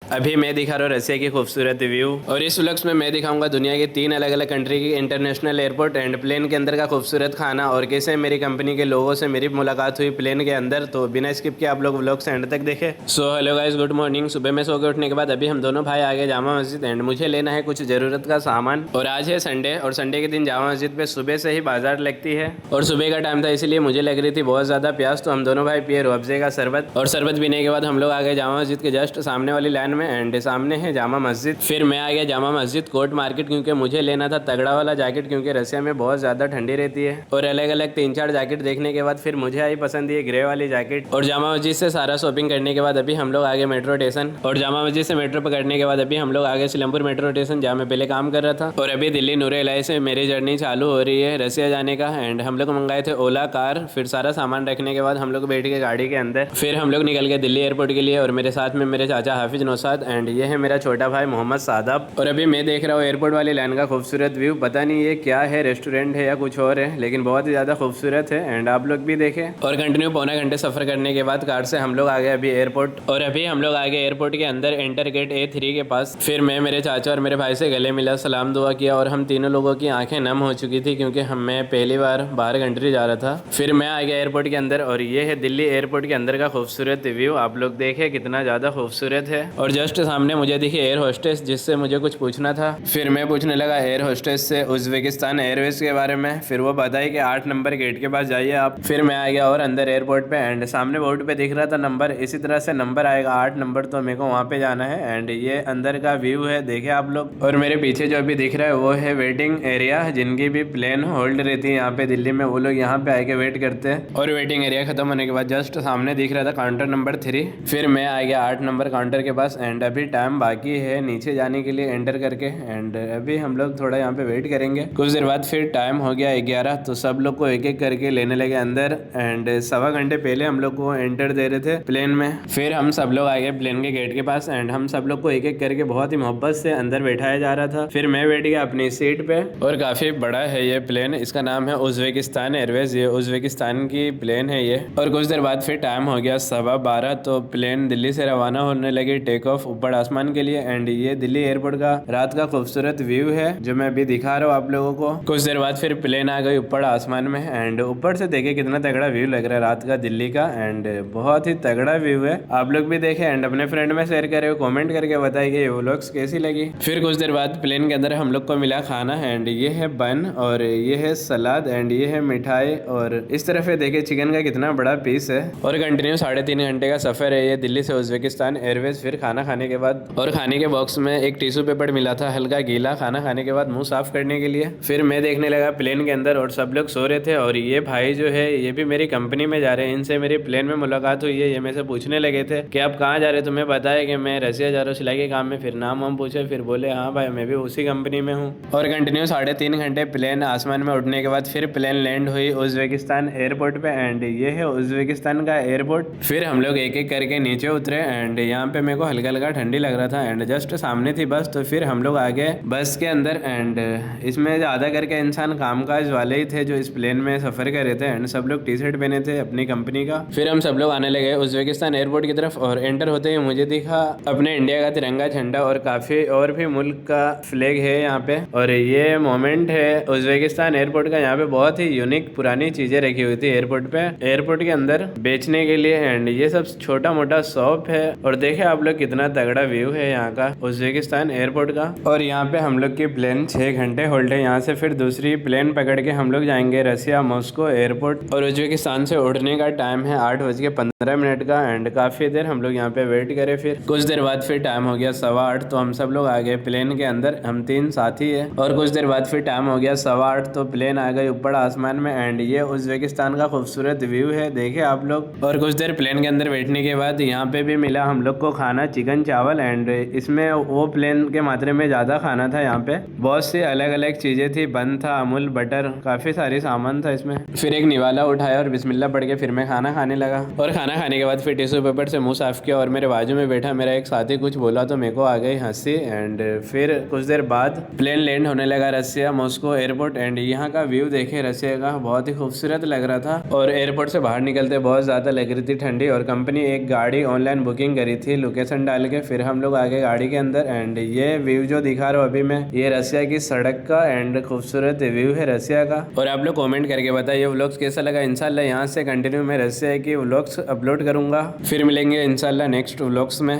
अभी मैं दिखा रहा हूँ रसिया की खूबसूरत व्यू, और इस व्लॉग्स में मैं दिखाऊंगा दुनिया के 3 अलग अलग कंट्री की इंटरनेशनल एयरपोर्ट एंड प्लेन के अंदर का खूबसूरत खाना, और कैसे मेरी कंपनी के लोगों से मेरी मुलाकात हुई प्लेन के अंदर। तो बिना स्किप के आप लोग व्लॉग से एंड तक देखें। So hello guys, good morning. सुबह में सो के उठने के बाद अभी हम दोनों भाई आ गए जामा मस्जिद, एंड मुझे लेना है कुछ ज़रूरत का सामान। और आज है संडे, और संडे के दिन जामा मस्जिद पे सुबह से ही बाजार लगती है, और सुबह का टाइम था इसलिए मुझे लग रही थी बहुत ज़्यादा प्यास। तो हम दोनों भाई पिए रूअफ़ज़े का शरबत, और शरबत पीने के बाद हम लोग आ गए जामा मस्जिद के जस्ट सामने वाली लाइन में, एंड सामने है जामा मस्जिद। फिर मैं आ गया जामा मस्जिद कोर्ट मार्केट, क्योंकि मुझे लेना था तगड़ा वाला जैकेट, क्योंकि रसिया में बहुत ज़्यादा ठंडी रहती है। और अलग अलग 3-4 जैकेट देखने के बाद फिर मुझे आई पसंद ये ग्रे वाली जैकेट। और जामा मस्जिद से सारा शॉपिंग करने के बाद अभी हम लोग आ गए मेट्रो स्टेशन, और जामा मस्जिद से मेट्रो पकड़ने के बाद अभी हम लोग आ गए सिलमपुर मेट्रो स्टेशन, जहाँ मैं पहले काम कर रहा था। और अभी दिल्ली नूर-ए-इलाही से मेरी जर्नी चालू हो रही है रसिया जाने का। एंड हम लोग मंगाए थे ओला कार। फिर सारा सामान रखने के बाद हम लोग बैठ गए गाड़ी के अंदर। फिर हम लोग निकल गए दिल्ली एयरपोर्ट के लिए, और मेरे साथ में मेरे चाचा हाफिज नौसाद, एंड ये है मेरा छोटा भाई मोहम्मद सादाब। और अभी मैं देख रहा हूँ एयरपोर्ट वाली लाइन का खूबसूरत व्यू। पता नहीं ये क्या है, रेस्टोरेंट है या कुछ और है, लेकिन बहुत ही ज़्यादा खूबसूरत है। एंड आप लोग भी देखें। और कंटिन्यू पौना घंटे सफ़र करने के बाद कार से हम लोग आ गए अभी एयरपोर्ट, और अभी हम लोग आ गए एयरपोर्ट के अंदर एंटर गेट A3 के पास। फिर मैं मेरे चाचा और मेरे भाई से गले मिला, सलाम दुआ किया, और हम तीनों लोगों की आंखें नम हो चुकी थी, क्योंकि मैं पहली बार बाहर कंट्री जा रहा था। फिर मैं आ गया एयरपोर्ट के अंदर, और ये है दिल्ली एयरपोर्ट के अंदर का खूबसूरत व्यू। आप लोग देखें कितना ज़्यादा खूबसूरत है। और जस्ट सामने मुझे दिखी एयर होस्टेस, जिससे मुझे कुछ पूछना था। फिर मैं पूछने लगा एयर होस्टेस से उज़्बेकिस्तान एयरवेज के बारे में। फिर वो बताई कि 8 नंबर गेट के पास जाइए आप। फिर मैं आ गया और अंदर एयरपोर्ट पे, एंड सामने बोर्ड पे दिख रहा था नंबर, इसी तरह से नंबर आएगा 8 नंबर, तो मेरे को वहाँ पे जाना है। एंड ये अंदर का व्यू है, देखे आप लोग। और मेरे पीछे जो अभी दिख रहा है वो है वेटिंग एरिया, जिनकी भी प्लेन होल्ड रहती है यहाँ पे दिल्ली में, वो लोग यहाँ पे आके वेट करते हैं। और वेटिंग एरिया खत्म होने के बाद जस्ट सामने दिख रहा था काउंटर नंबर 3। फिर मैं आ गया 8 नंबर काउंटर के पास, एंड अभी टाइम बाकी है नीचे जाने के लिए एंटर करके। एंड अभी हम लोग थोड़ा यहाँ पे वेट करेंगे। कुछ देर बाद फिर टाइम हो गया 11, तो सब लोग को एक एक करके लेने लगे अंदर। एंड 1.25 घंटे पहले हम लोग को एंटर दे रहे थे प्लेन में। फिर हम सब लोग आ गए प्लेन के गेट के पास, एंड हम सब लोग को एक एक करके बहुत ही मोहब्बत से अंदर बैठाया जा रहा था। फिर मैं बैठ गया अपनी सीट पे, और काफी बड़ा है ये प्लेन। इसका नाम है उज़्बेकिस्तान एयरवेज, ये उज़्बेकिस्तान की प्लेन है ये। और कुछ देर बाद फिर टाइम हो गया 12:15, तो प्लेन दिल्ली से रवाना होने लगी टेक ऑफ ऊपर आसमान के लिए। एंड ये दिल्ली एयरपोर्ट का रात का खूबसूरत व्यू है, जो मैं अभी दिखा रहा हूँ आप लोगों को। कुछ देर बाद फिर प्लेन आ गई ऊपर आसमान में, एंड ऊपर से देखे कितना तगड़ा व्यू लग रहा है रात का दिल्ली का। एंड बहुत ही तगड़ा व्यू है, आप लोग भी देखें एंड अपने फ्रेंड में शेयर करें, कमेंट करके बताइए ये व्लॉग्स कैसी लगी। फिर कुछ देर बाद प्लेन के अंदर हम लोग को मिला खाना, एंड ये है बन, और ये है सलाद, एंड ये है मिठाई, और इस तरफ देखे चिकन का कितना बड़ा पीस है। और कंटिन्यू 3.5 घंटे का सफर है ये दिल्ली से उज़्बेकिस्तान एयरवेज। फिर खाना खाने के बाद, और खाने के बॉक्स में एक टिश्यू पेपर मिला था हल्का गीला, खाना खाने के बाद मुंह साफ करने के लिए। फिर मैं देखने लगा प्लेन के अंदर, और सब लोग सो रहे थे। और ये भाई जो है ये भी मेरी कंपनी में जा रहे हैं, इनसे मेरी प्लेन में मुलाकात हुई है। ये मेरे से पूछने लगे थे कि आप कहाँ जा रहे हो, तुम्हें बताया कि मैं रसिया जा रहा हूँ सिलाई के काम में। फिर नाम हम पूछे, फिर बोले हाँ भाई मैं भी उसी कंपनी में हूँ। और कंटिन्यू 3.5 घंटे प्लेन आसमान में उड़ने के बाद फिर प्लेन लैंड हुई उज़्बेकिस्तान एयरपोर्ट पे, एंड ये है उज़्बेकिस्तान का एयरपोर्ट। फिर हम लोग एक एक करके नीचे उतरे, एंड यहाँ पे मेरे को हल्का हल्का ठंडी लग रहा था, एंड जस्ट सामने थी बस। तो फिर हम लोग आ गए बस के अंदर, एंड इसमें ज़्यादा करके इंसान कामकाज वाले ही थे जो इस प्लेन में सफ़र कर रहे थे, एंड सब लोग टी-शर्ट पहने थे अपनी कंपनी का। फिर हम सब लोग आने लगे उज़्बेकिस्तान एयरपोर्ट की तरफ, और एंटर होते ही मुझे दिखा अपने इंडिया का तिरंगा झंडा, और काफ़ी और भी मुल्क का फ्लैग है यहाँ पे। और ये मोमेंट है उज़्बेकिस्तान एयरपोर्ट का, यहाँ पे बहुत ही यूनिक पुरानी चीज़ें रखी हुई थी एयरपोर्ट पे, एयरपोर्ट के अंदर बेचने के लिए। एंड ये सब छोटा मोटा शॉप है, और देखे आप लोग कितना तगड़ा व्यू है यहाँ का उज़्बेकिस्तान एयरपोर्ट का। और यहाँ पे हम लोग की प्लेन 6 घंटे होल्ड है। यहाँ से फिर दूसरी प्लेन पकड़ के हम लोग जाएंगे रसिया मॉस्को एयरपोर्ट, और उज़्बेकिस्तान से उड़ने का टाइम है 8:15 का। एंड काफ़ी देर हम लोग यहाँ पे वेट करे। फिर कुछ देर बाद फिर टाइम हो गया 8:15, तो हम सब लोग आ गए प्लेन के अंदर, हम 3 साथी है। और कुछ देर बाद फिर टाइम हो गया 8:15, तो प्लेन आ गई ऊपर आसमान में, एंड ये उज़्बेकिस्तान का खूबसूरत व्यू है, देखे आप लोग। और कुछ देर प्लेन के अंदर बैठने के बाद यहाँ पे भी मिला हम लोग को खाना, चिकन चावल। एंड इसमें वो प्लेन के मात्रे में ज़्यादा खाना था, यहाँ पे बहुत सी अलग अलग चीज़ें थी, बन था, अमूल बटर, काफ़ी सारी सामान था इसमें। फिर एक निवाला उठाया और बिस्मिल्लाह पढ़ के फिर मैं खाना खाने लगा। और खाना खाने के बाद फिर टिश्यू पेपर से मुंह साफ किया, और मेरे बाजू में बैठा मेरा एक साथी कुछ बोला तो मेरे को आ गई हंसी। एंड फिर कुछ देर बाद प्लेन लैंड होने लगा रसिया मॉस्को एयरपोर्ट, एंड यहाँ का व्यू देखे रसिया का, बहुत ही खूबसूरत लग रहा था। और एयरपोर्ट से बाहर निकलते बहुत ज़्यादा लग रही थी ठंडी, और कंपनी एक गाड़ी ऑनलाइन बुकिंग करी थी लोकेशन डाल निकाल के फिर हम लोग आगे गाड़ी के अंदर। एंड ये व्यू जो दिखा रहा हूँ अभी मैं, ये रसिया की सड़क का एंड खूबसूरत व्यू है रसिया का। और आप लोग कमेंट करके बताइए व्लॉग्स कैसा लगा। इंशाल्लाह यहाँ से कंटिन्यू मैं रसिया की व्लॉग्स अपलोड करूंगा। फिर मिलेंगे इंशाल्लाह नेक्स्ट व्लॉग्स में।